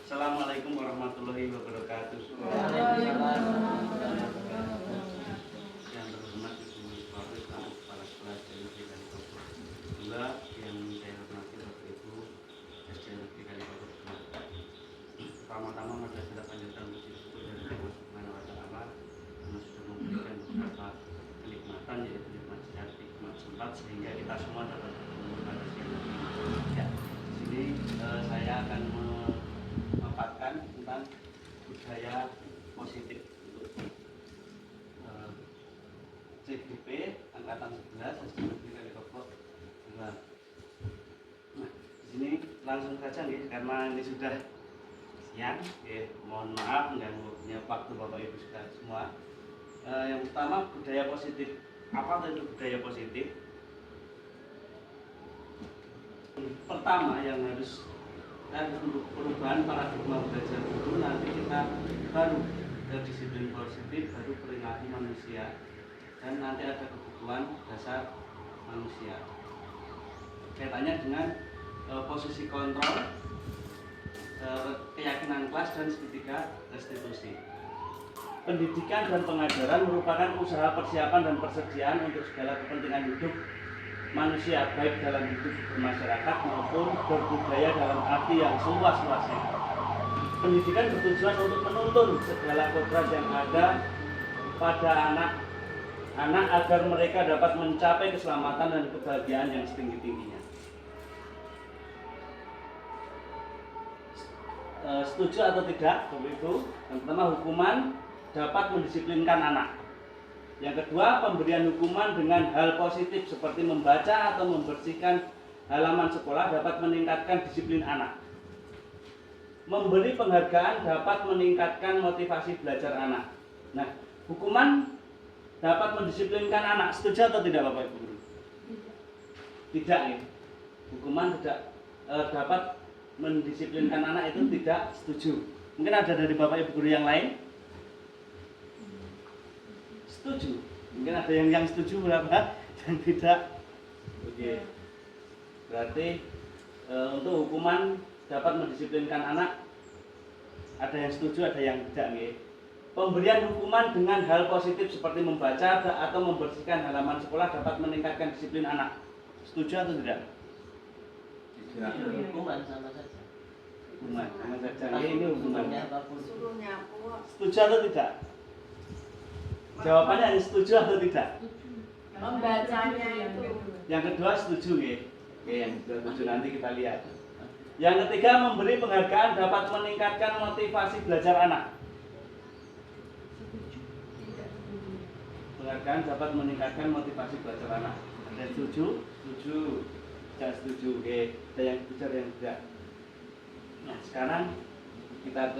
Assalamualaikum warahmatullahi wabarakatuh. Yang terhormat Ibu Faris, Kepala Sekolah SD Negeri Kalipapur 2, yang saya hormati Bapak Ibu SD Negeri Kalipapur 2. Pertama-tama mari kita panjatkan puji syukur dari Allah Subhanahu wa taala karena sudah memberikan beberapa kenikmatan, yaitu nikmat sehat, nikmat sempat, sehingga kita semua dapat bertemu pada siang ini. Ya, di sini saya akan memaparkan tentang budaya positif untuk CGP angkatan 11 SD Negeri Kalipapur 2. Nah, di sini langsung saja nih, karena ini sudah siang, mohon maaf mengganggunya waktu Bapak Ibu semua. Yang pertama, budaya positif. Apa itu budaya positif? Pertama yang harus untuk perubahan paradigma belajar guru, nanti kita baru ke disiplin positif, baru perilaku manusia, dan nanti ada kebutuhan dasar manusia. Kaitannya dengan posisi kontrol, keyakinan kelas, dan segitiga restitusi. Pendidikan dan pengajaran merupakan usaha persiapan dan persediaan untuk segala kepentingan hidup manusia, baik dalam hidup bermasyarakat maupun berbudaya dalam arti yang seluas-luasnya. Pendidikan bertujuan untuk menuntun segala kodrat yang ada pada anak agar mereka dapat mencapai keselamatan dan kebahagiaan yang setinggi-tingginya. Setuju atau tidak, Bapak Ibu? Yang pertama, hukuman dapat mendisiplinkan anak. Yang kedua, pemberian hukuman dengan hal positif seperti membaca atau membersihkan halaman sekolah dapat meningkatkan disiplin anak. Memberi penghargaan dapat meningkatkan motivasi belajar anak. Nah, hukuman dapat mendisiplinkan anak. Setuju atau tidak, Bapak Ibu Guru? Tidak ya. Hukuman tidak dapat mendisiplinkan anak, itu tidak setuju. Mungkin ada dari Bapak Ibu Guru yang lain? Setuju. Mungkin ada yang setuju, berapa yang tidak. Oke. Berarti untuk hukuman dapat mendisiplinkan anak, ada yang setuju, ada yang tidak nih. Pemberian hukuman dengan hal positif seperti membaca atau membersihkan halaman sekolah dapat meningkatkan disiplin anak. Setuju atau tidak? Tidak. Hukuman sama saja. Hukuman sama saja. Ini hukumannya. Setuju atau tidak? Jawabannya hanya setuju atau tidak? Membacanya itu. Yang kedua setuju ya. Oke, yang kedua setuju, nanti kita lihat. Yang ketiga, memberi penghargaan dapat meningkatkan motivasi belajar anak. Penghargaan dapat meningkatkan motivasi belajar anak. Ada yang setuju? Setuju. Tidak setuju. Oke, ada yang setuju, ada yang tidak. Nah, sekarang kita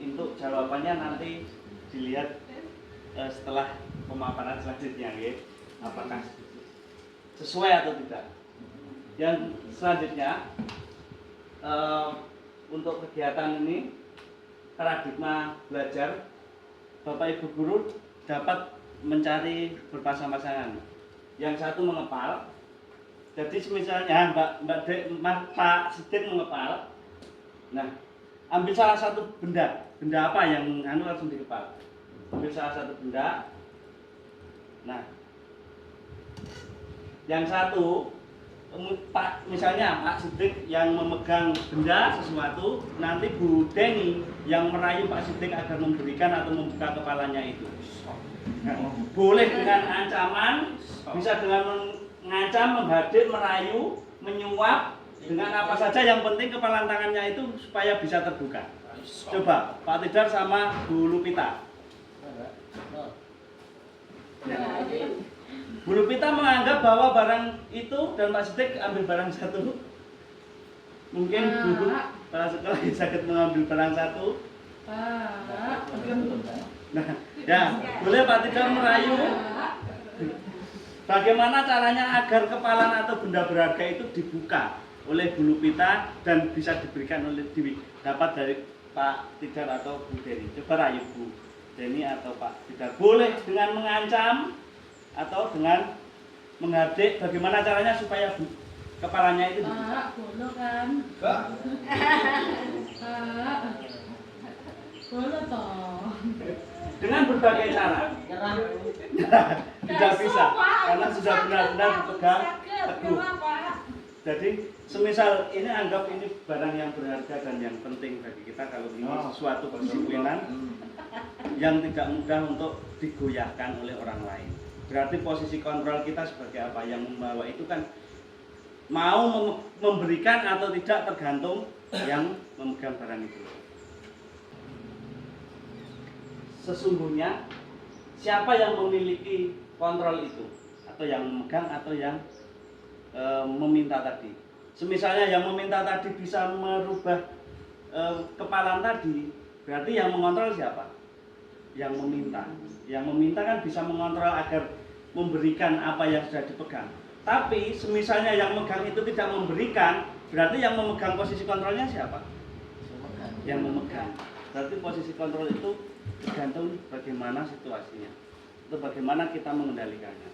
untuk jawabannya nanti dilihat setelah pemaparan selanjutnya, ya. Apakah sesuai atau tidak. Yang selanjutnya, untuk kegiatan ini, paradigma belajar, Bapak Ibu Guru dapat mencari berpasang-pasangan. Yang satu mengepal. Jadi misalnya Pak Sidik mengepal. Nah, ambil salah satu benda apa yang langsung dikepal. Ambil salah satu benda. Nah, yang satu, misalnya Pak Sidik yang memegang benda sesuatu, nanti Bu Deni yang merayu Pak Sidik agar memberikan atau membuka kepalanya itu. Boleh dengan ancaman, bisa dengan mengancam, menghadir, merayu, menyuap, dengan apa saja, yang penting kepala tangannya itu supaya bisa terbuka. Coba Pak Tidar sama Bu Lupita. Bu Lupita menganggap bahwa barang itu dan Pak Sidik ambil barang satu. Mungkin Bu kepala sekolah sakit mengambil barang satu. Nah, ya, boleh Pak Tidar merayu. Bagaimana caranya agar kepalan atau benda berharga itu dibuka oleh Bu Lupita dan bisa diberikan dapat dari Pak Tidar atau Bu Deni. Coba rayu Bu Deni atau Pak Tidar. Boleh dengan mengancam atau dengan menghadik. Bagaimana caranya supaya kepalanya itu dibuka? Bono kan. berbagai cara. Nyerah. Tidak bisa karena sudah benar-benar dipegang teguh. Jadi semisal ini anggap ini barang yang berharga dan yang penting bagi kita, kalau ini sesuatu kedisiplinan yang tidak mudah untuk digoyahkan oleh orang lain. Berarti posisi kontrol kita sebagai apa? Yang membawa itu kan mau memberikan atau tidak tergantung yang memegang barang itu. Sesungguhnya siapa yang memiliki kontrol itu, atau yang memegang atau yang meminta tadi. Semisalnya yang meminta tadi bisa merubah kepalan tadi, berarti yang mengontrol siapa? Yang meminta. Yang meminta kan bisa mengontrol agar memberikan apa yang sudah dipegang. Tapi semisalnya yang memegang itu tidak memberikan, berarti yang memegang posisi kontrolnya siapa? Yang memegang. Berarti posisi kontrol itu tergantung bagaimana situasinya, atau bagaimana kita mengendalikannya.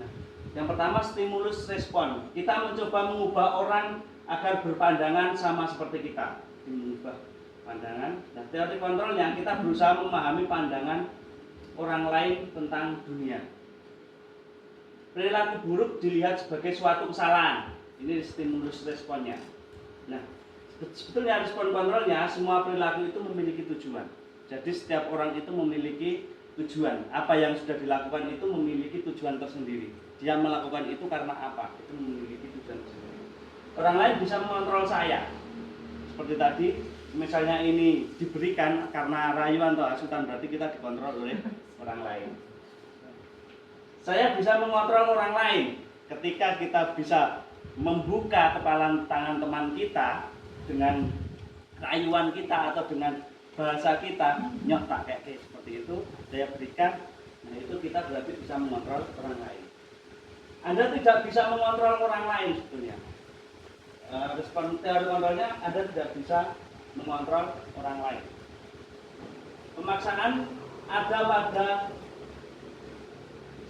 Nah, yang pertama stimulus respon. Kita mencoba mengubah orang agar berpandangan sama seperti kita. Mengubah pandangan. Nah, teori kontrolnya kita berusaha memahami pandangan orang lain tentang dunia. Perilaku buruk dilihat sebagai suatu kesalahan. Ini stimulus responnya. Nah, sebetulnya respon kontrolnya, semua perilaku itu memiliki tujuan. Jadi setiap orang itu memiliki tujuan. Apa yang sudah dilakukan itu memiliki tujuan tersendiri. Dia melakukan itu karena apa? Itu memiliki tujuan tersendiri. Orang lain bisa mengontrol saya. Seperti tadi, misalnya ini diberikan karena rayuan atau hasutan, berarti kita dikontrol oleh orang lain. Saya bisa mengontrol orang lain ketika kita bisa membuka kepala tangan teman kita dengan rayuan kita atau dengan bahasa kita, nyok tak kayak seperti itu, saya berikan. Nah, itu kita berarti bisa mengontrol orang lain. Anda tidak bisa mengontrol orang lain sebetulnya. Respon teori kontrolnya, Anda tidak bisa mengontrol orang lain. Pemaksaan ada pada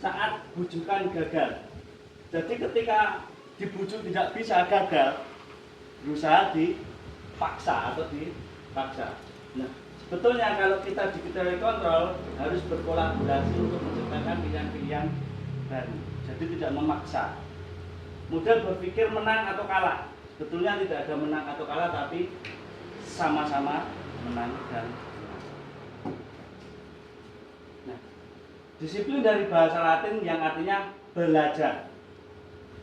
saat bujukan gagal. Jadi ketika dibujuk tidak bisa, gagal, berusaha dipaksa atau dipaksa. Nah, sebetulnya kalau kita di teori kontrol harus berkolaborasi untuk menciptakan pilihan-pilihan baru. Jadi tidak memaksa. Model berpikir menang atau kalah. Sebetulnya tidak ada menang atau kalah, tapi sama-sama menang dan menang. Nah, disiplin dari bahasa Latin yang artinya belajar.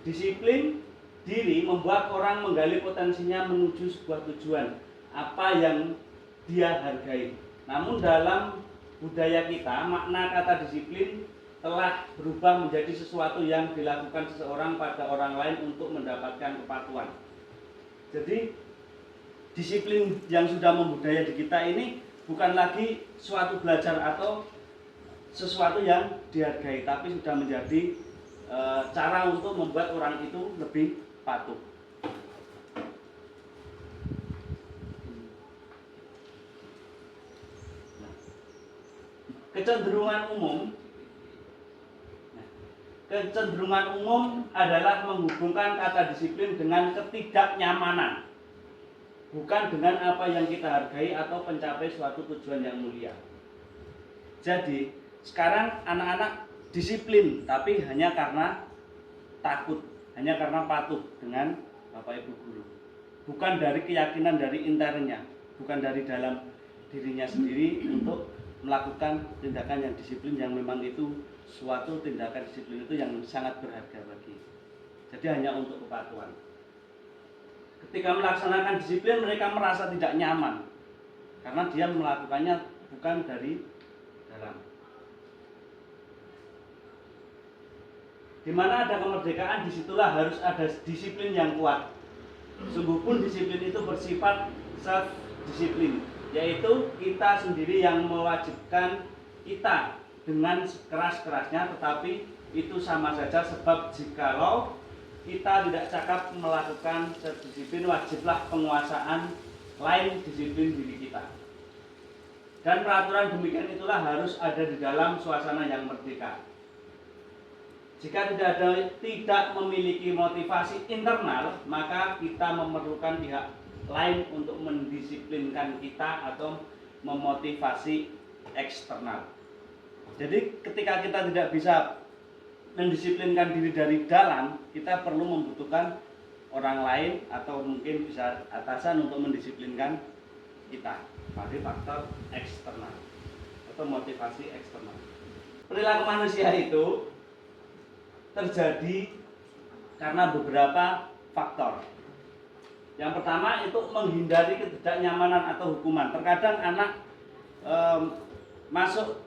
Disiplin diri membuat orang menggali potensinya menuju sebuah tujuan, apa yang dia hargai. Namun dalam budaya kita, makna kata disiplin telah berubah menjadi sesuatu yang dilakukan seseorang pada orang lain untuk mendapatkan kepatuhan. Jadi disiplin yang sudah membudaya di kita ini bukan lagi suatu belajar atau sesuatu yang dihargai, tapi sudah menjadi cara untuk membuat orang itu lebih patuh. Nah, kecenderungan umum adalah menghubungkan kata disiplin dengan ketidaknyamanan, bukan dengan apa yang kita hargai atau mencapai suatu tujuan yang mulia. Jadi sekarang anak-anak disiplin, tapi hanya karena takut, hanya karena patuh dengan Bapak Ibu guru. Bukan dari keyakinan dari internnya, bukan dari dalam dirinya sendiri untuk melakukan tindakan yang disiplin, yang memang itu suatu tindakan disiplin itu yang sangat berharga bagi. Jadi hanya untuk kepatuhan. Ketika melaksanakan disiplin, mereka merasa tidak nyaman karena dia melakukannya bukan dari dalam. Di mana ada kemerdekaan, disitulah harus ada disiplin yang kuat. Sungguh pun disiplin itu bersifat self-disiplin, yaitu kita sendiri yang mewajibkan kita dengan keras-kerasnya, tetapi itu sama saja, sebab jikalau kita tidak cakap melakukan self-disiplin, wajiblah penguasaan lain disiplin diri kita. Dan peraturan demikian itulah harus ada di dalam suasana yang merdeka. Jika tidak memiliki motivasi internal, maka kita memerlukan pihak lain untuk mendisiplinkan kita atau memotivasi eksternal. Jadi ketika kita tidak bisa mendisiplinkan diri dari dalam, kita perlu membutuhkan orang lain atau mungkin bisa atasan untuk mendisiplinkan kita. Berarti faktor eksternal atau motivasi eksternal. Perilaku manusia itu terjadi karena beberapa faktor. Yang pertama itu menghindari ketidaknyamanan atau hukuman. Terkadang anak masuk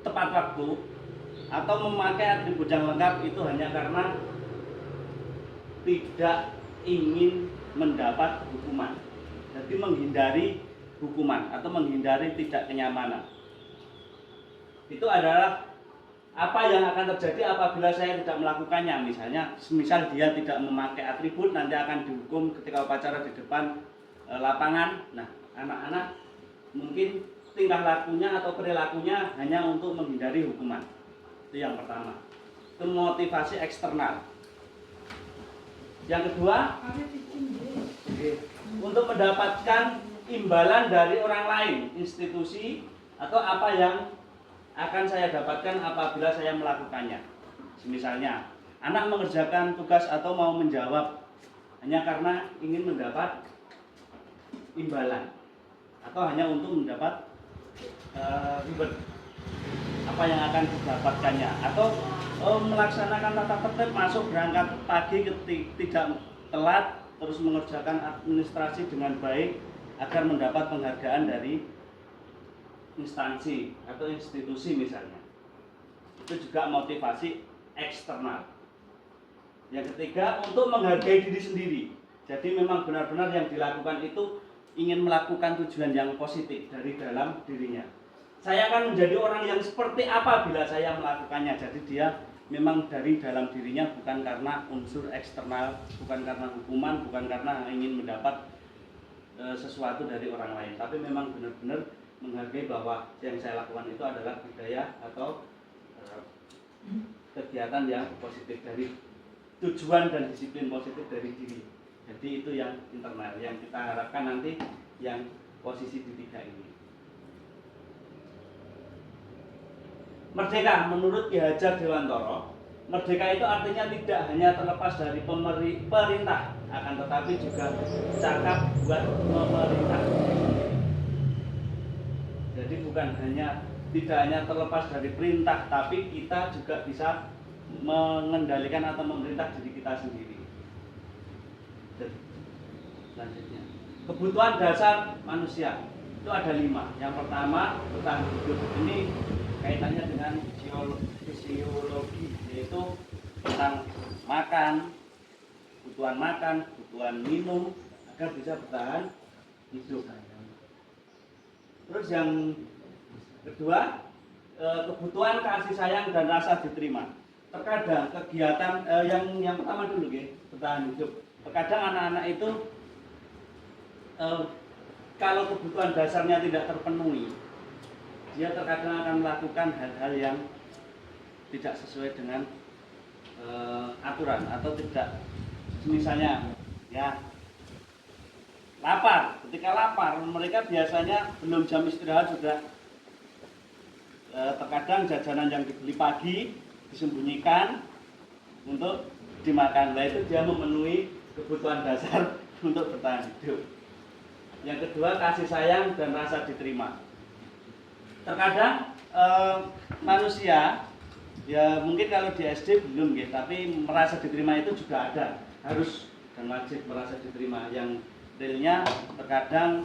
tepat waktu atau memakai atribut yang lengkap itu hanya karena tidak ingin mendapat hukuman. Jadi menghindari hukuman atau menghindari tidak kenyamanan. Itu adalah apa yang akan terjadi apabila saya tidak melakukannya. Misal dia tidak memakai atribut, nanti akan dihukum ketika upacara di depan lapangan. Nah, anak-anak mungkin tingkah lakunya atau perilakunya hanya untuk menghindari hukuman. Itu yang pertama. Itu motivasi eksternal. Yang kedua, untuk mendapatkan imbalan dari orang lain, institusi atau apa yang akan saya dapatkan apabila saya melakukannya. Misalnya, anak mengerjakan tugas atau mau menjawab hanya karena ingin mendapat imbalan atau hanya untuk mendapat ribet apa yang akan didapatkannya, atau melaksanakan tata tertib, masuk berangkat pagi tidak telat, terus mengerjakan administrasi dengan baik agar mendapat penghargaan dari instansi atau institusi misalnya. Itu juga motivasi eksternal. Yang ketiga, untuk menghargai diri sendiri. Jadi memang benar-benar yang dilakukan itu ingin melakukan tujuan yang positif dari dalam dirinya. Saya akan menjadi orang yang seperti apa bila saya melakukannya. Jadi dia memang dari dalam dirinya, bukan karena unsur eksternal, bukan karena hukuman, bukan karena ingin mendapat sesuatu dari orang lain, tapi memang benar-benar menghargai bahwa yang saya lakukan itu adalah budaya atau kegiatan yang positif, dari tujuan dan disiplin positif dari diri. Jadi itu yang internal, yang kita harapkan nanti yang posisi di 3 ini. Merdeka menurut Ki Hajar Dewantara, merdeka itu artinya tidak hanya terlepas dari perintah, akan tetapi juga cakap buat memerintah. Jadi tidak hanya terlepas dari perintah, tapi kita juga bisa mengendalikan atau memerintah diri kita sendiri. Selanjutnya, kebutuhan dasar manusia itu ada 5. Yang pertama, bertahan hidup. Ini kaitannya dengan fisiologi, yaitu tentang makan, kebutuhan minum agar bisa bertahan hidup. Terus yang kedua, kebutuhan kasih sayang dan rasa diterima. Terkadang kegiatan yang pertama dulu ya, bertahan hidup. Terkadang anak-anak itu kalau kebutuhan dasarnya tidak terpenuhi, dia terkadang akan melakukan hal-hal yang tidak sesuai dengan aturan atau tidak. Misalnya ya lapar, ketika lapar mereka biasanya belum jam istirahat sudah terkadang jajanan yang dibeli pagi disembunyikan untuk dimakan. Nah, itu dia memenuhi kebutuhan dasar untuk bertahan hidup. Yang kedua, kasih sayang dan rasa diterima. Terkadang manusia ya mungkin kalau di SD belum ya, tapi merasa diterima itu juga ada, harus dan wajib merasa diterima. Yang realnya terkadang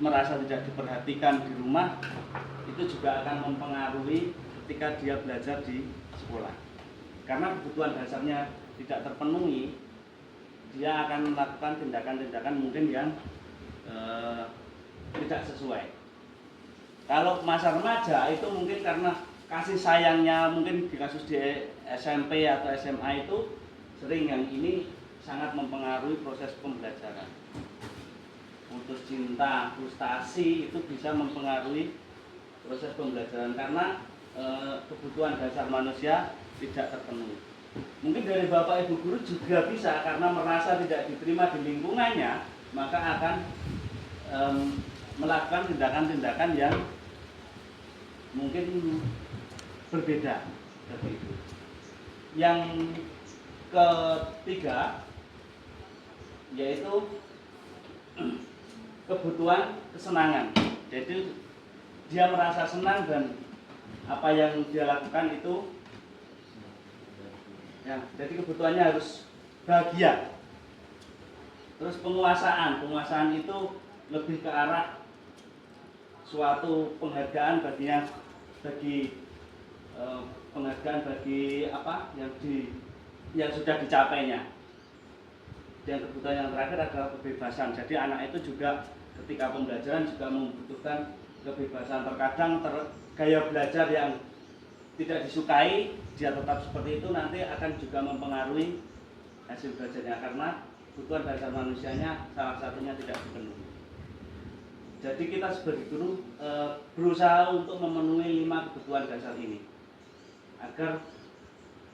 merasa tidak diperhatikan di rumah, itu juga akan mempengaruhi ketika dia belajar di sekolah. Karena kebutuhan dasarnya tidak terpenuhi, dia akan melakukan tindakan-tindakan mungkin yang tidak sesuai. Kalau masa remaja itu mungkin karena kasih sayangnya, mungkin di kasus di SMP atau SMA itu sering yang ini sangat mempengaruhi proses pembelajaran. Putus cinta, frustasi itu bisa mempengaruhi proses pembelajaran karena kebutuhan dasar manusia tidak terpenuhi. Mungkin dari bapak ibu guru juga bisa, karena merasa tidak diterima di lingkungannya, maka akan melakukan tindakan-tindakan yang mungkin berbeda seperti itu. Yang ketiga yaitu kebutuhan kesenangan. Jadi dia merasa senang dan apa yang dia lakukan itu ya, jadi kebutuhannya harus bahagia. Terus penguasaan itu lebih ke arah suatu penghargaan bagi penghargaan bagi apa yang sudah dicapainya. Dan kebutuhan yang terakhir adalah kebebasan. Jadi anak itu juga ketika pembelajaran juga membutuhkan kebebasan. Terkadang gaya belajar yang tidak disukai dia tetap seperti itu nanti akan juga mempengaruhi hasil belajarnya karena kebutuhan dasar manusianya salah satunya tidak dipenuhi. Jadi kita sebagai guru berusaha untuk memenuhi 5 kebutuhan dasar ini agar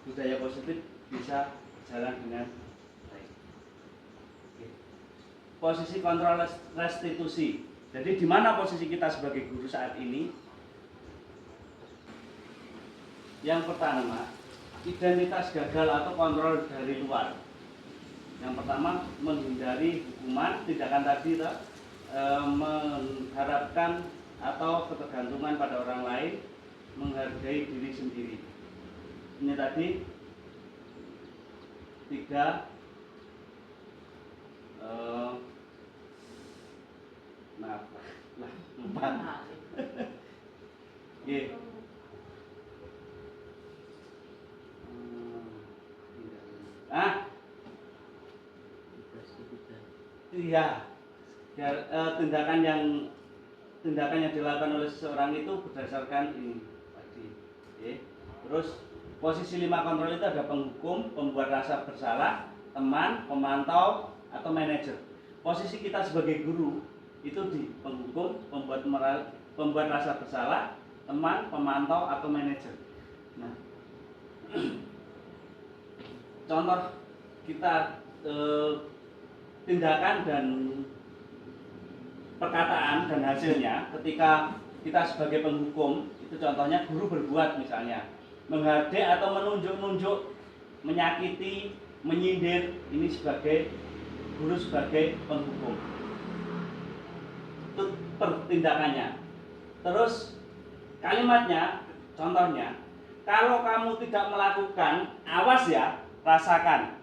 budaya positif bisa jalan dengan baik. Posisi kontrol restitusi. Jadi di mana posisi kita sebagai guru saat ini? Yang pertama, identitas gagal atau kontrol dari luar. Yang pertama, menghindari hukuman, tindakan tadi mengharapkan atau ketergantungan pada orang lain, menghargai diri sendiri. Ini tadi 3 lupa. Iya, tindakan yang dilakukan oleh seseorang itu berdasarkan ini tadi. Terus posisi 5 kontrol itu ada penghukum, pembuat rasa bersalah, teman, pemantau, atau manajer. Posisi kita sebagai guru itu di penghukum, pembuat rasa bersalah, teman, pemantau, atau manajer. Nah, contoh kita tindakan dan perkataan dan hasilnya ketika kita sebagai penghukum itu contohnya guru berbuat misalnya menghardik atau menunjuk-nunjuk, menyakiti, menyindir, ini sebagai guru sebagai penghukum. Itu pertindakannya. Terus kalimatnya, contohnya, kalau kamu tidak melakukan, awas ya, rasakan.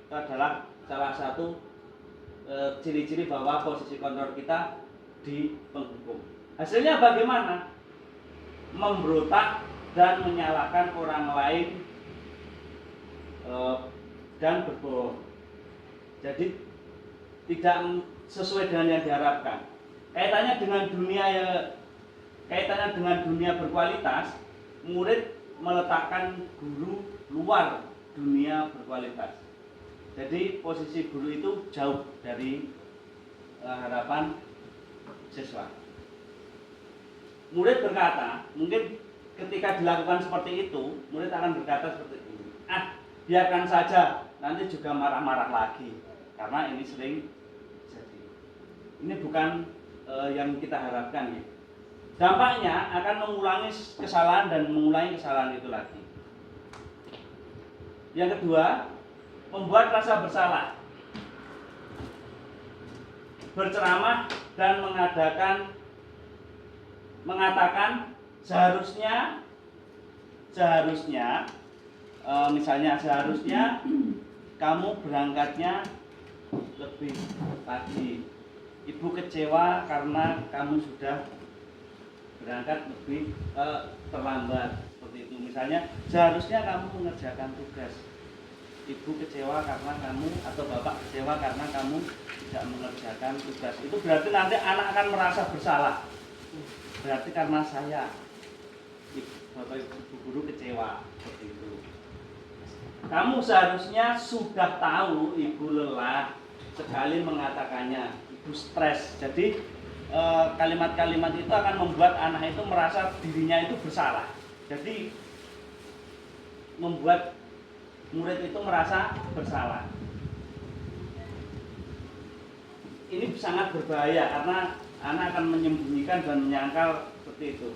Itu adalah salah satu ciri-ciri bahwa posisi kontrol kita di penghukum. Hasilnya bagaimana? Memberontak dan menyalahkan orang lain dan berbohong. Jadi tidak sesuai dengan yang diharapkan. Kaitannya dengan dunia berkualitas, murid meletakkan guru luar dunia berkualitas. Jadi posisi guru itu jauh dari harapan siswa. Murid berkata, mungkin ketika dilakukan seperti itu, murid akan berkata seperti ini. Biarkan saja, nanti juga marah-marah lagi. Karena ini sering jadi. Ini bukan yang kita harapkan ya. Dampaknya akan mengulangi kesalahan dan mengulangi kesalahan itu lagi. Yang kedua, membuat rasa bersalah, berceramah dan mengatakan seharusnya misalnya seharusnya kamu berangkatnya lebih pagi. Ibu kecewa karena kamu sudah berangkat lebih terlambat seperti itu. Misalnya seharusnya kamu mengerjakan tugas. Ibu kecewa karena kamu atau bapak kecewa karena kamu tidak mengerjakan tugas. Itu berarti nanti anak akan merasa bersalah. Berarti karena saya, bapak ibu guru kecewa seperti itu. Kamu seharusnya sudah tahu ibu lelah sekali mengatakannya, ibu stres. Jadi kalimat-kalimat itu akan membuat anak itu merasa dirinya itu bersalah. Jadi membuat murid itu merasa bersalah. Ini sangat berbahaya karena anak akan menyembunyikan dan menyangkal seperti itu.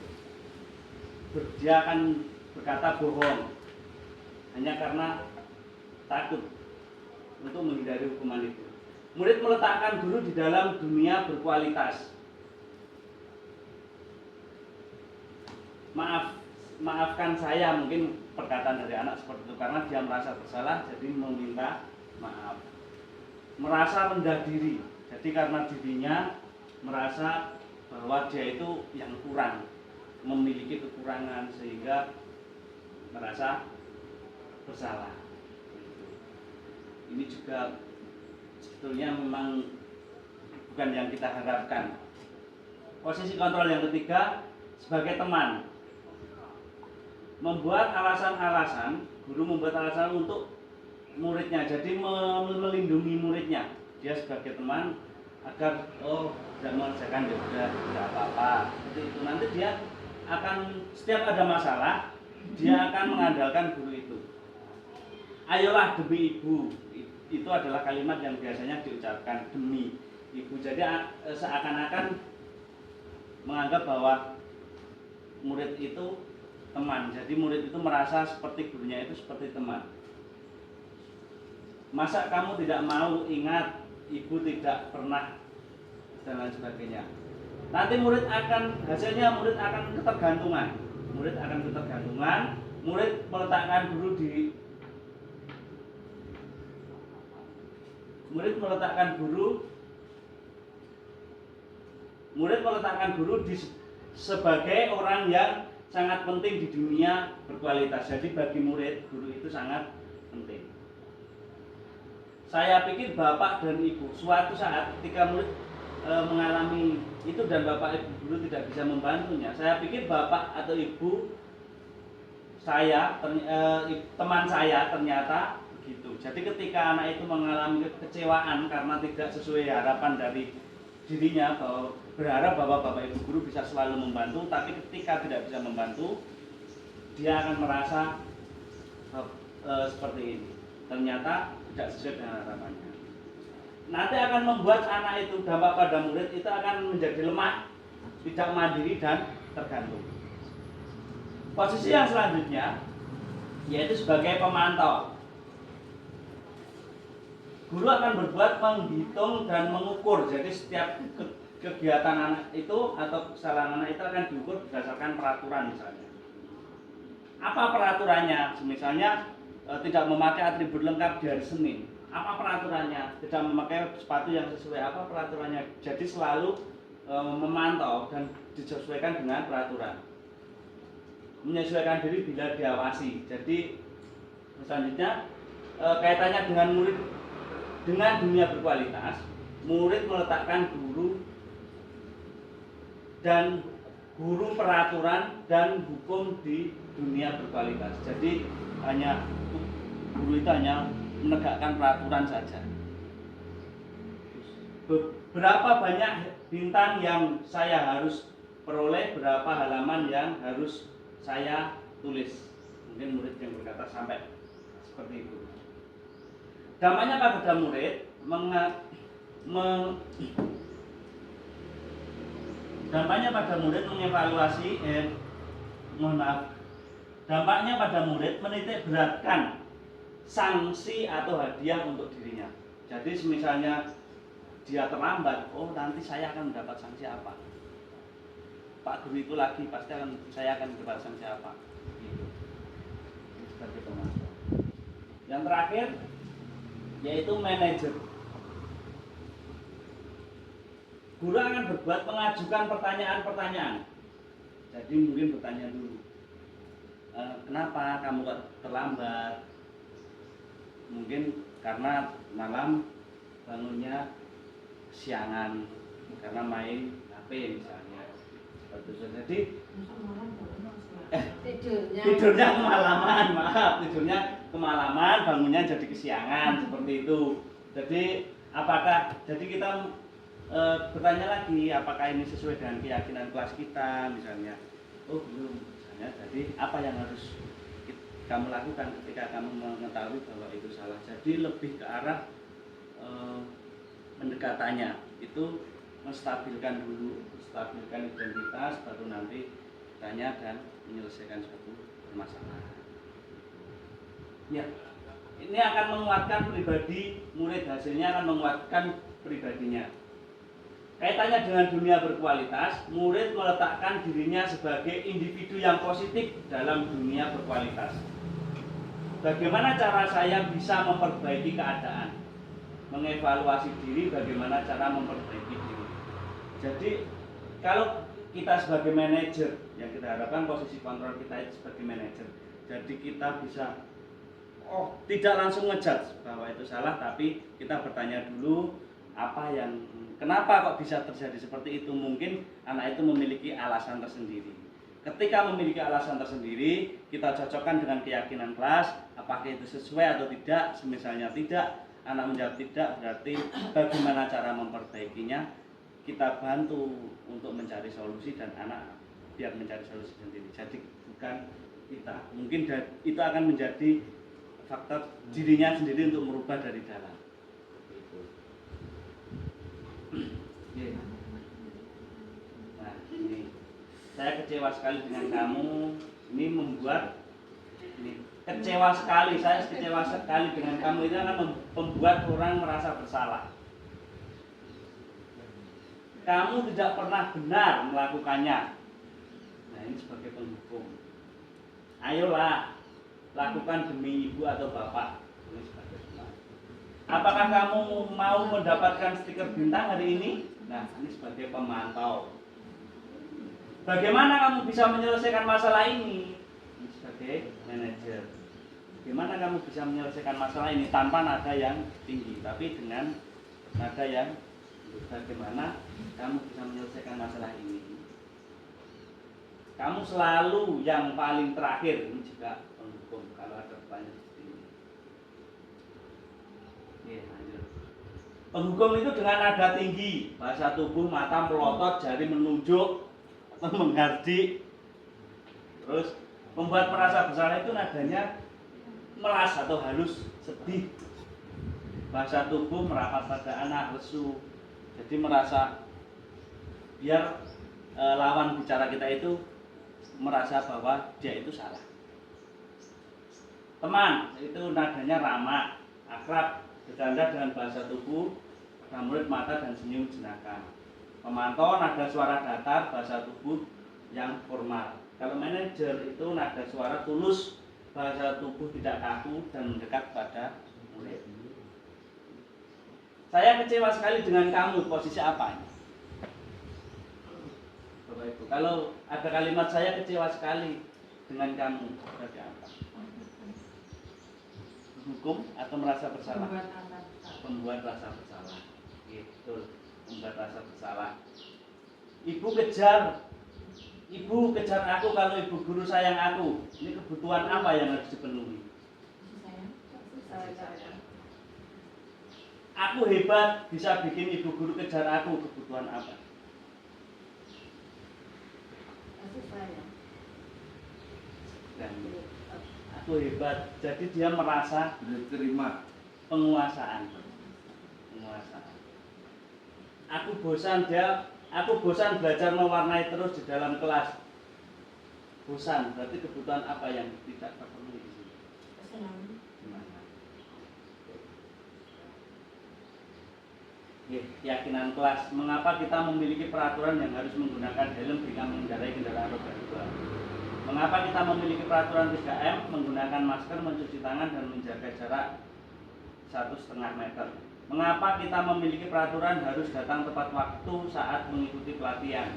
dia akan berkata bohong hanya karena takut untuk menghindari hukuman itu. Murid meletakkan guru di dalam dunia berkualitas. Maafkan saya, mungkin perkataan dari anak seperti itu karena dia merasa bersalah jadi meminta maaf. Merasa rendah diri, jadi karena dirinya merasa bahwa dia itu yang kurang, memiliki kekurangan sehingga merasa bersalah. Ini juga sebetulnya memang bukan yang kita harapkan. Posisi kontrol yang ketiga sebagai teman, membuat alasan-alasan, guru membuat alasan untuk muridnya, jadi melindungi muridnya. Dia sebagai teman agar tidak mengerjakan ya udah tidak apa-apa. Seperti itu. Nanti dia akan setiap ada masalah dia akan mengandalkan guru itu. Ayolah demi ibu, itu adalah kalimat yang biasanya diucapkan, demi ibu. Jadi seakan-akan menganggap bahwa murid itu teman. Jadi murid itu merasa seperti gurunya itu seperti teman. Masa kamu tidak mau ingat ibu tidak pernah dan lain sebagainya. Nanti hasilnya murid akan ketergantungan. Murid meletakkan guru sebagai orang yang sangat penting di dunia berkualitas. Jadi bagi murid, guru itu sangat penting. Saya pikir bapak dan ibu suatu saat ketika murid mengalami itu dan bapak ibu guru tidak bisa membantunya, saya pikir bapak atau ibu teman saya ternyata begitu. Jadi ketika anak itu mengalami kekecewaan karena tidak sesuai harapan dari dirinya, bahwa berharap bahwa bapak ibu guru bisa selalu membantu, tapi ketika tidak bisa membantu, dia akan merasa seperti ini. Ternyata tidak sesuai dengan harapannya. Nanti akan membuat anak itu, dampak pada murid itu akan menjadi lemah, tidak mandiri dan tergantung. Posisi yang selanjutnya yaitu sebagai pemantau. Guru akan berbuat menghitung dan mengukur. Jadi setiap kegiatan anak itu atau kesalahan anak itu akan diukur berdasarkan peraturan misalnya. Apa peraturannya? Misalnya tidak memakai atribut lengkap di hari Senin. Apa peraturannya? Tidak memakai sepatu yang sesuai, apa peraturannya? Jadi selalu memantau dan disesuaikan dengan peraturan. Menyesuaikan diri bila diawasi. Jadi selanjutnya kaitannya dengan murid dengan dunia berkualitas, murid meletakkan guru peraturan dan hukum di dunia berkualitas. Jadi guru itu hanya menegakkan peraturan saja. Berapa banyak bintang yang saya harus peroleh, berapa halaman yang harus saya tulis. Mungkin murid yang berkata sampai seperti itu. Dampaknya pada murid mengevaluasi dampaknya pada murid menitik beratkan sanksi atau hadiah untuk dirinya. Jadi misalnya dia terlambat, nanti saya akan mendapat sanksi apa? Pak guru itu lagi pasti saya akan mendapat sanksi apa? Gitu. Seperti itu Mas. Yang terakhir yaitu manajer. Guru akan berbuat mengajukan pertanyaan-pertanyaan. Jadi mungkin bertanya dulu, kenapa kamu terlambat? Mungkin karena malam bangunnya siangan karena main HP misalnya. Seperti itu. Jadi tidurnya kemalaman, bangunnya jadi kesiangan seperti itu. Jadi kita bertanya lagi apakah ini sesuai dengan keyakinan kelas kita misalnya. Belum misalnya. Jadi apa yang harus kamu lakukan ketika kamu mengetahui bahwa itu salah? Jadi lebih ke arah pendekatannya itu menstabilkan dulu, menstabilkan identitas, baru nanti bertanya dan menyelesaikan suatu permasalahan. Ya, ini akan menguatkan pribadi murid, hasilnya akan menguatkan pribadinya. Kaitannya dengan dunia berkualitas, murid meletakkan dirinya sebagai individu yang positif dalam dunia berkualitas. Bagaimana cara saya bisa memperbaiki keadaan? Mengevaluasi diri, bagaimana cara memperbaiki diri. Jadi kalau kita sebagai manajer, yang kita harapkan posisi kontrol kita itu sebagai manajer, jadi kita bisa tidak langsung ngejudge bahwa itu salah, tapi kita bertanya dulu kenapa kok bisa terjadi seperti itu. Mungkin anak itu memiliki alasan tersendiri. Ketika memiliki alasan tersendiri, kita cocokkan dengan keyakinan kelas, apakah itu sesuai atau tidak. Misalnya tidak, anak menjawab tidak, berarti bagaimana cara memperbaikinya, kita bantu untuk mencari solusi dan anak biar mencari solusi sendiri. Jadi bukan kita, mungkin itu akan menjadi faktor dirinya sendiri untuk merubah dari dalam. Nah, ini saya kecewa sekali dengan kamu. Ini membuat kecewa sekali. Saya kecewa sekali dengan kamu. Itu akan membuat orang merasa bersalah. Kamu tidak pernah benar melakukannya. Nah, ini sebagai penghukum. Ayolah, lakukan demi ibu atau bapak. Ini sebagai benar. Apakah kamu mau mendapatkan stiker bintang hari ini? Nah, ini sebagai pemantau. Bagaimana kamu bisa menyelesaikan masalah ini? Ini sebagai manajer. Bagaimana kamu bisa menyelesaikan masalah ini tanpa nada yang tinggi, tapi dengan nada yang bagaimana kamu bisa menyelesaikan masalah ini? Kamu selalu yang paling terakhir. Ini juga penghukum kalau ada pertanyaan seperti ini. Oke, lanjut. Penghukum itu dengan nada tinggi, bahasa tubuh, mata melotot, jari menunjuk atau menghardik. Terus membuat merasa bersalah itu nadanya melas atau halus, sedih. Bahasa tubuh merapat pada anak, lesu. Jadi merasa biar lawan bicara kita itu merasa bahwa dia itu salah. Teman itu nadanya ramah, akrab, bercanda dengan bahasa tubuh, murid mata dan senyum jenaka. Pemantau nada suara datar, bahasa tubuh yang formal. Kalau manajer itu nada suara tulus, bahasa tubuh tidak kaku dan mendekat pada murid. Saya kecewa sekali dengan kamu. Posisi apa ini? Bapak Ibu, kalau ada kalimat saya kecewa sekali dengan kamu, berarti apa? Hukum atau merasa bersalah? Membuat rasa bersalah. Gitu, membuat rasa bersalah. Ibu kejar aku kalau ibu guru sayang aku. Ini kebutuhan apa yang harus dipenuhi? Aku hebat, bisa bikin ibu guru kejar aku. Kebutuhan apa? Dan aku hebat, jadi dia merasa diterima penguasaan. Aku bosan belajar mewarnai terus di dalam kelas. Bosan, berarti kebutuhan apa yang tidak terpenuhi di sini? Keyakinan kelas. Mengapa kita memiliki peraturan yang harus menggunakan helm jika mengendarai kendaraan roda 2? Mengapa kita memiliki peraturan 3M, menggunakan masker, mencuci tangan dan menjaga jarak 1,5 meter? Mengapa kita memiliki peraturan harus datang tepat waktu saat mengikuti pelatihan?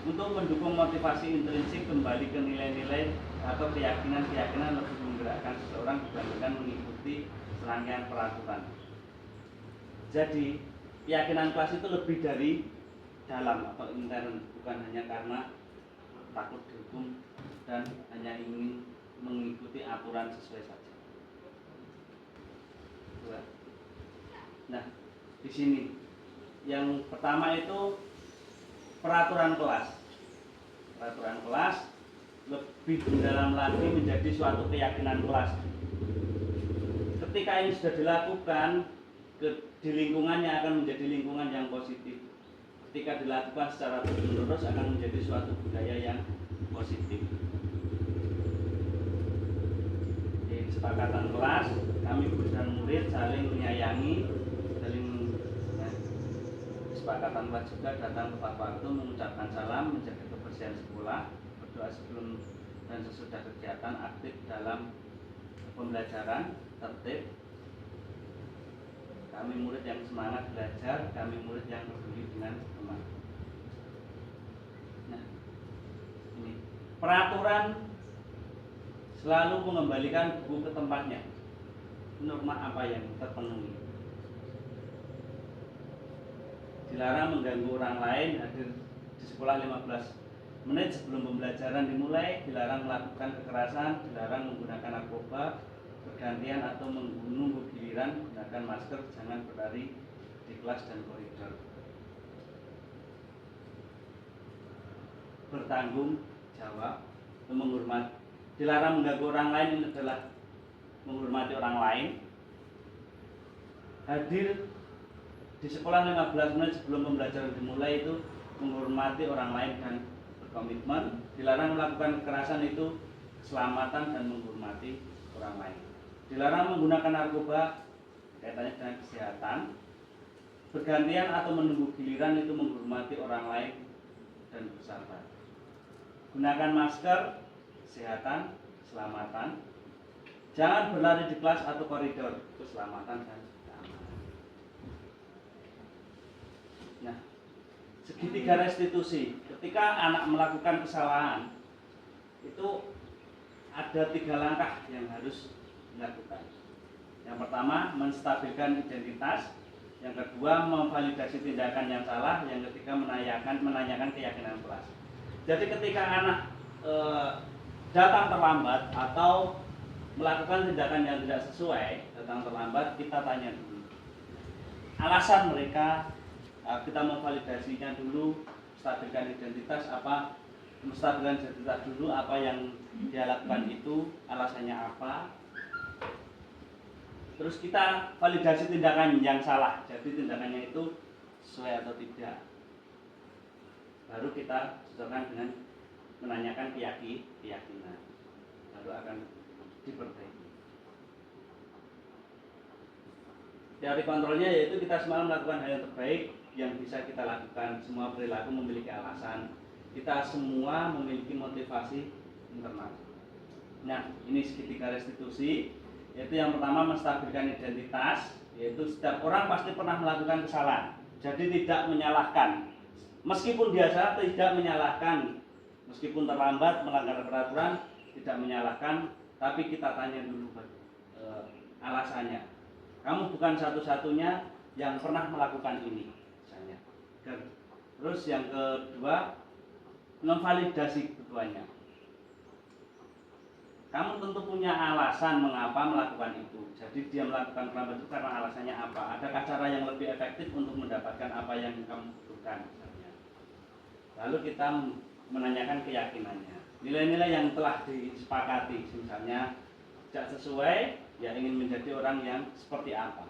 Untuk mendukung motivasi intrinsik kembali ke nilai-nilai atau keyakinan-keyakinan lebih menggerakkan seseorang dibandingkan mengikuti serangkaian peraturan. Jadi keyakinan kelas itu lebih dari dalam atau intern, bukan hanya karena takut dihukum dan hanya ingin mengikuti aturan sesuai saja. Nah, di sini yang pertama itu peraturan kelas. Peraturan kelas lebih mendalam lagi menjadi suatu keyakinan kelas. Ketika ini sudah dilakukan, di lingkungannya akan menjadi lingkungan yang positif. Ketika dilakukan secara terus-menerus akan menjadi suatu budaya yang positif. Di kesepakatan kelas, kami guru dan murid saling menyayangi, saling kesepakatan kelas juga datang tepat waktu, mengucapkan salam, menjaga kebersihan sekolah, berdoa sebelum dan sesudah kegiatan, aktif dalam pembelajaran, tertib. Kami murid yang semangat belajar, kami murid yang peduli dengan teman. Nah, ini peraturan selalu mengembalikan buku ke tempatnya. Norma apa yang terpenuhi? Dilarang mengganggu orang lain, hadir di sekolah 15 menit sebelum pembelajaran dimulai, dilarang melakukan kekerasan, dilarang menggunakan narkoba, bergantian atau menunggu giliran, gunakan masker, jangan berlari di kelas dan koridor. Bertanggung jawab, menghormati. Dilarang mengganggu orang lain, ini adalah menghormati orang lain. Hadir di sekolah 15 menit sebelum pembelajaran dimulai, itu menghormati orang lain dan berkomitmen. Dilarang melakukan kekerasan, itu keselamatan dan menghormati orang lain. Dilarang menggunakan narkoba, kaitannya dengan kesehatan. Bergantian atau menunggu giliran, itu menghormati orang lain dan bersabar. Gunakan masker, kesehatan, keselamatan. Jangan berlari di kelas atau koridor, keselamatan dan keamanan. Nah, segitiga restitusi. Ketika anak melakukan kesalahan, itu ada 3 langkah yang harus dilakukan. Yang pertama, menstabilkan identitas. Yang kedua, memvalidasi tindakan yang salah. Yang ketiga, menanyakan keyakinan kelas. Jadi ketika anak datang terlambat atau melakukan tindakan yang tidak sesuai, datang terlambat, kita tanya dulu alasan mereka. Kita memvalidasinya dulu, stabilkan identitas, menstabilkan identitas dulu, apa yang dia lakukan itu alasannya apa. Terus kita validasi tindakan yang salah, jadi tindakannya itu sesuai atau tidak. Baru kita sesuaikan dengan menanyakan keyakinan, baru akan diperbaiki. Teori kontrolnya yaitu kita semua melakukan hal yang terbaik yang bisa kita lakukan. Semua perilaku memiliki alasan. Kita semua memiliki motivasi internal. Nah, ini segitiga restitusi. Yaitu yang pertama, menstabilkan identitas. Yaitu setiap orang pasti pernah melakukan kesalahan. Jadi tidak menyalahkan. Meskipun dia salah, tidak menyalahkan. Meskipun terlambat melanggar peraturan, tidak menyalahkan. Tapi kita tanya dulu alasannya. Kamu bukan satu-satunya yang pernah melakukan ini, misalnya. Terus yang kedua, memvalidasi keduanya. Kamu tentu punya alasan mengapa melakukan itu. Jadi dia melakukan terlambat itu karena alasannya apa? Adakah cara yang lebih efektif untuk mendapatkan apa yang kamu butuhkan, misalnya. Lalu kita menanyakan keyakinannya. Nilai-nilai yang telah disepakati, misalnya tidak sesuai, ya ingin menjadi orang yang seperti apa,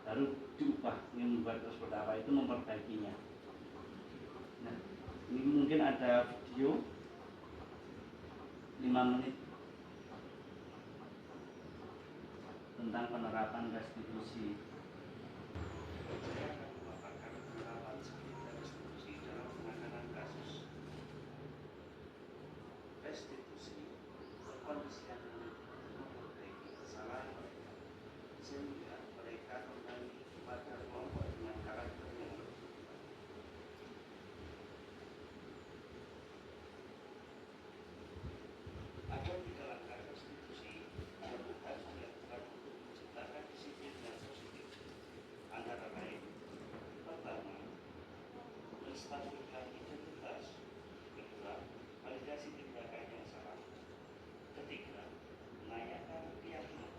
baru diubah, ingin membuat seperti apa, itu memperbaikinya. Nah, ini mungkin ada video 5 menit tentang penerapan restitusi. Restitusi berkondisikan memperbaiki kesalahan sehingga mereka kembali kepada kelompok dengan karakter yang lebih. Ada 3 langkah restitusi yang harus dilakukan untuk menciptakan disiplin yang positif. Antara lain, pertama, menstabilkan identitas. Kedua, validasi tindakan yang salah. Ketiga, menanyakan keyakinan.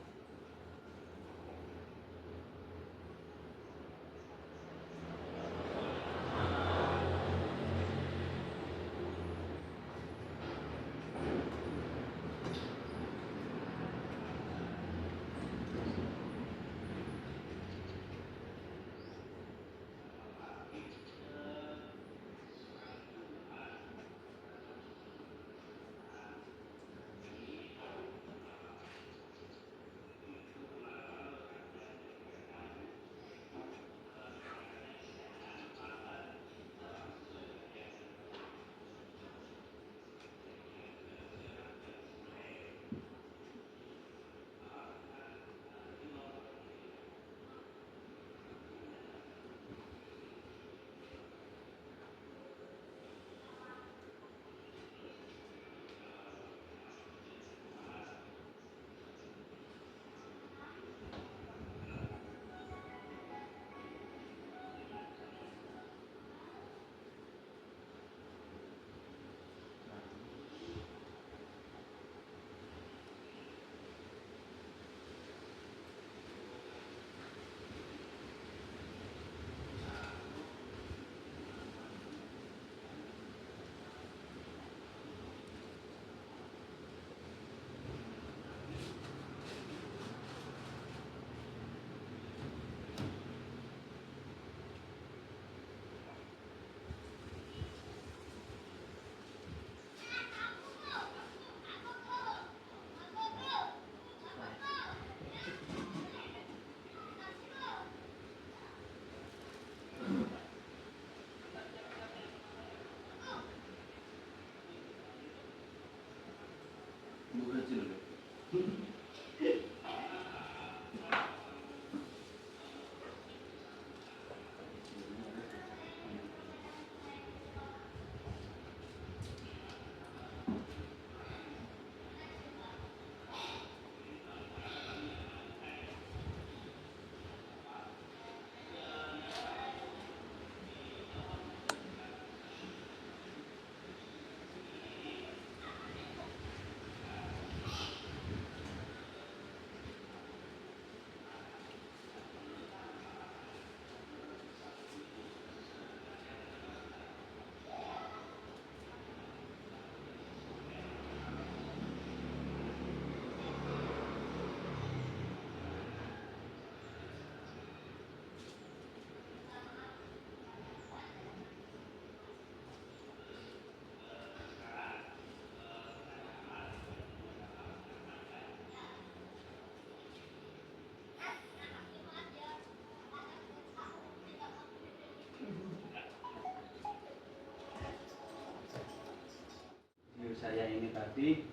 tadi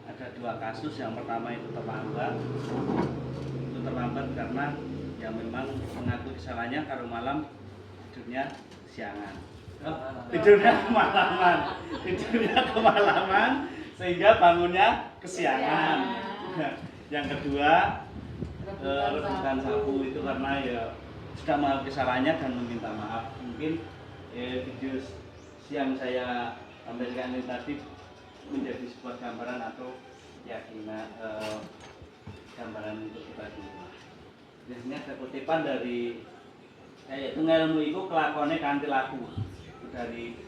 ada 2 kasus. Yang pertama itu terlambat karena ya memang mengaku kesalahannya kalau malam tidurnya siangan. Tidurnya kemalaman sehingga bangunnya kesiangan. Yang kedua rebutan sapu itu karena ya sudah mengaku kesalahannya dan meminta maaf. Mungkin video yang saya sampaikan ini tadi menjadi sebuah gambaran atau keyakinan gambaran untuk kita semua. Biasanya ada kutipan dari yaitu ngelmu itu kelakonnya kanthi laku, itu dari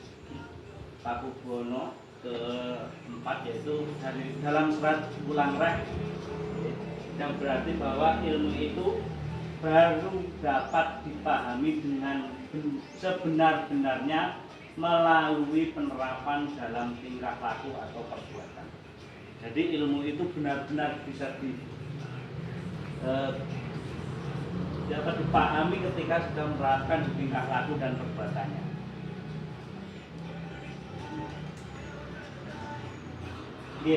Pakubono ke-4, yaitu dari dalam surat Ulang Rek, yang berarti bahwa ilmu itu baru dapat dipahami dengan sebenar-benarnya melalui penerapan dalam tingkah laku atau perbuatan. Jadi ilmu itu benar-benar bisa dapat dipahami ketika sudah menerapkan di tingkah laku dan perbuatannya. Oke,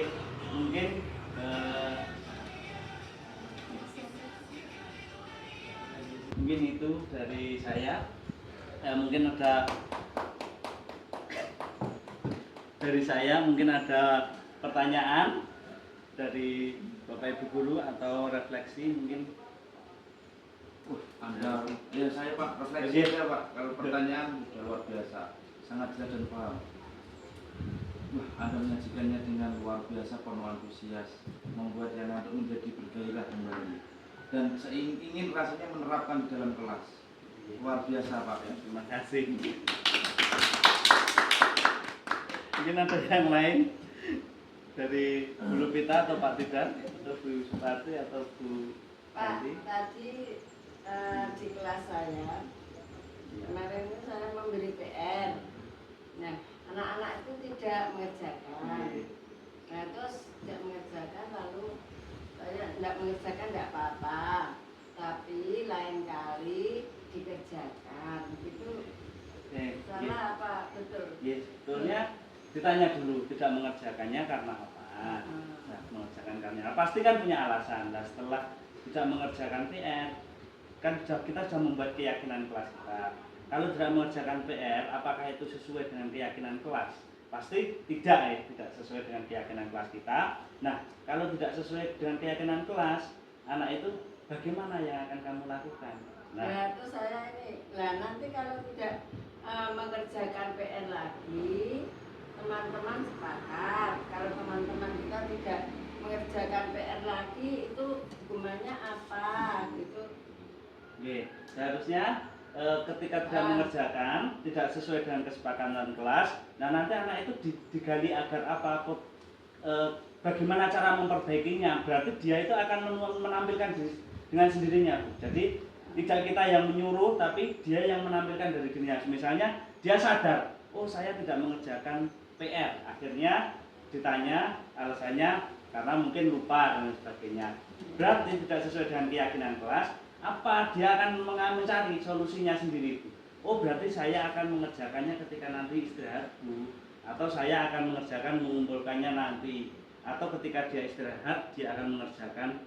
mungkin itu dari saya. Mungkin ada dari saya, mungkin ada pertanyaan dari Bapak Ibu guru atau refleksi mungkin. Anda, ya saya Pak, refleksi saya Pak. Kalau pertanyaan sudah luar biasa, sangat jelas dan paham. Wah, Anda menyajikannya dengan luar biasa, penuh antusias, membuat yang ada menjadi bergairah kembali. Dan saya ingin rasanya menerapkan di dalam kelas. Luar biasa Pak. Ya. Terima kasih. Mungkin ada yang lain dari Bu Lupita atau Pak Tidak atau Bu Suparti atau Bu Pak, Santi. tadi di kelas saya kemarin itu saya memberi PR. Nah, anak-anak itu tidak mengerjakan. Nah, terus tidak mengerjakan, lalu saya tidak mengerjakan tidak apa-apa, tapi lain kali dikerjakan. Itu salah apa betul? Yes, betulnya ditanya dulu tidak mengerjakannya karena apa? Nah, mengerjakan karena apa? Pasti kan punya alasan. Nah, setelah tidak mengerjakan PR, kan kita sudah membuat keyakinan kelas kita. Kalau tidak mengerjakan PR, apakah itu sesuai dengan keyakinan kelas? Pasti tidak, tidak sesuai dengan keyakinan kelas kita. Nah, kalau tidak sesuai dengan keyakinan kelas, anak itu bagaimana yang akan kamu lakukan? Nah, itu saya ini. Nah, nanti kalau tidak mengerjakan PR lagi, teman-teman sepakat. Kalau teman-teman kita tidak mengerjakan PR lagi, itu hukumannya apa? Gitu. Oke, seharusnya ketika tidak mengerjakan, tidak sesuai dengan kesepakatan kelas, nah nanti anak itu digali agar apa, bagaimana cara memperbaikinya. Berarti dia itu akan menampilkan dengan sendirinya. Jadi tidak kita yang menyuruh, tapi dia yang menampilkan dari dirinya. Misalnya dia sadar, oh saya tidak mengerjakan PR, akhirnya ditanya alasannya karena mungkin lupa dan sebagainya. Berarti tidak sesuai dengan keyakinan kelas. Apa dia akan mencari solusinya sendiri. Oh berarti saya akan mengerjakannya ketika nanti istirahat Bu, atau saya akan mengerjakan mengumpulkannya nanti, atau ketika dia istirahat dia akan mengerjakan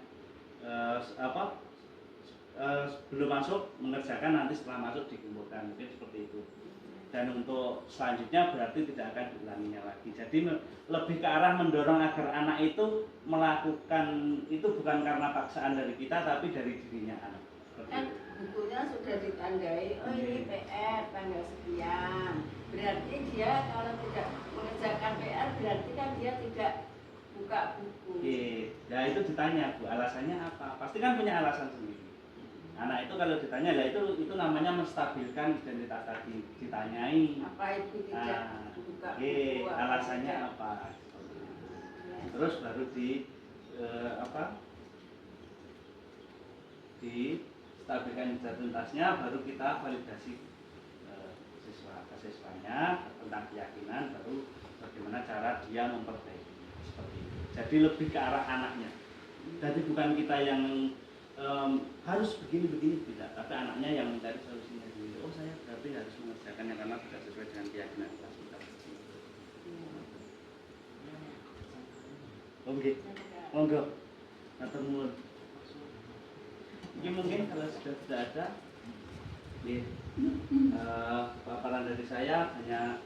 belum masuk mengerjakan nanti setelah masuk dikumpulkan, mungkin seperti itu. Dan untuk selanjutnya berarti tidak akan diulanginya lagi. Jadi lebih ke arah mendorong agar anak itu melakukan itu bukan karena paksaan dari kita, tapi dari dirinya anak. Kan bukunya sudah ditandai, oh ini PR tanggal sekian. Berarti dia kalau tidak mengerjakan PR berarti kan dia tidak buka buku. Ya itu ditanya Bu, alasannya apa? Pasti kan punya alasan sendiri. Anak itu kalau ditanya, ya itu namanya menstabilkan identitas tadi, ditanyai. Apa itu tidak buka buku? Alasannya apa? Terus baru distabilkan identitasnya, baru kita validasi siswanya tentang keyakinan, baru bagaimana cara dia memperbaiki seperti itu. Jadi lebih ke arah anaknya. Jadi bukan kita yang harus begini tidak, tapi anaknya yang mencari solusinya sendiri. Oh saya berarti harus mengerjakannya karena tidak sesuai dengan keyakinan kelas kita. Oke. Monggo. Matur nuwun. Ini mungkin kalau sudah tidak ada, paparan dari saya hanya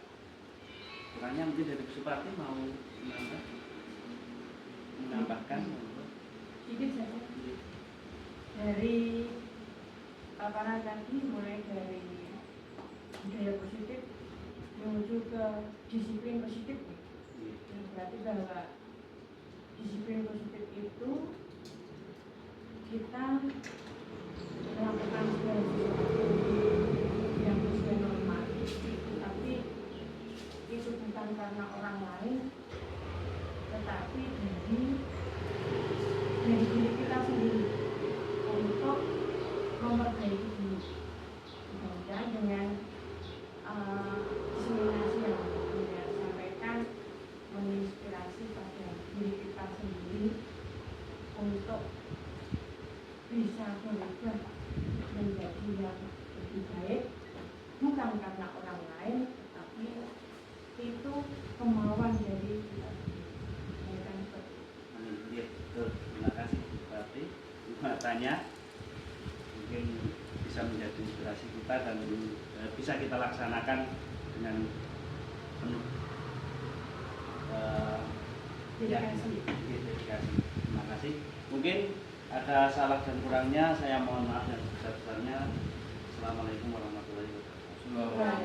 kurangnya mungkin dari Bu Suparti mau menambahkan. Sedikit saja. Dari paparan tadi mulai dari budaya positif menuju ke disiplin positif. Berarti bahwa disiplin positif itu kita melakukan segala sesuatu yang sesuai normal, tapi itu bukan karena orang lain, tetapi dari diri kita sendiri untuk memperbaiki diri. Kemudian dengan diseminasi yang saya sampaikan menginspirasi pada diri kita sendiri untuk bisa berubah menjadi yang lebih baik, bukan karena orang lain, tetapi itu kemauan dari kita sendiri. Iya, betul. Terima kasih Bu Suparti. Matanya mungkin bisa menjadi inspirasi kita dan bisa kita laksanakan dengan penuh dedikasi. Terima kasih. Mungkin ada salah dan kurangnya, saya mohon maaf yang sebesar-besarnya. Assalamualaikum warahmatullahi wabarakatuh.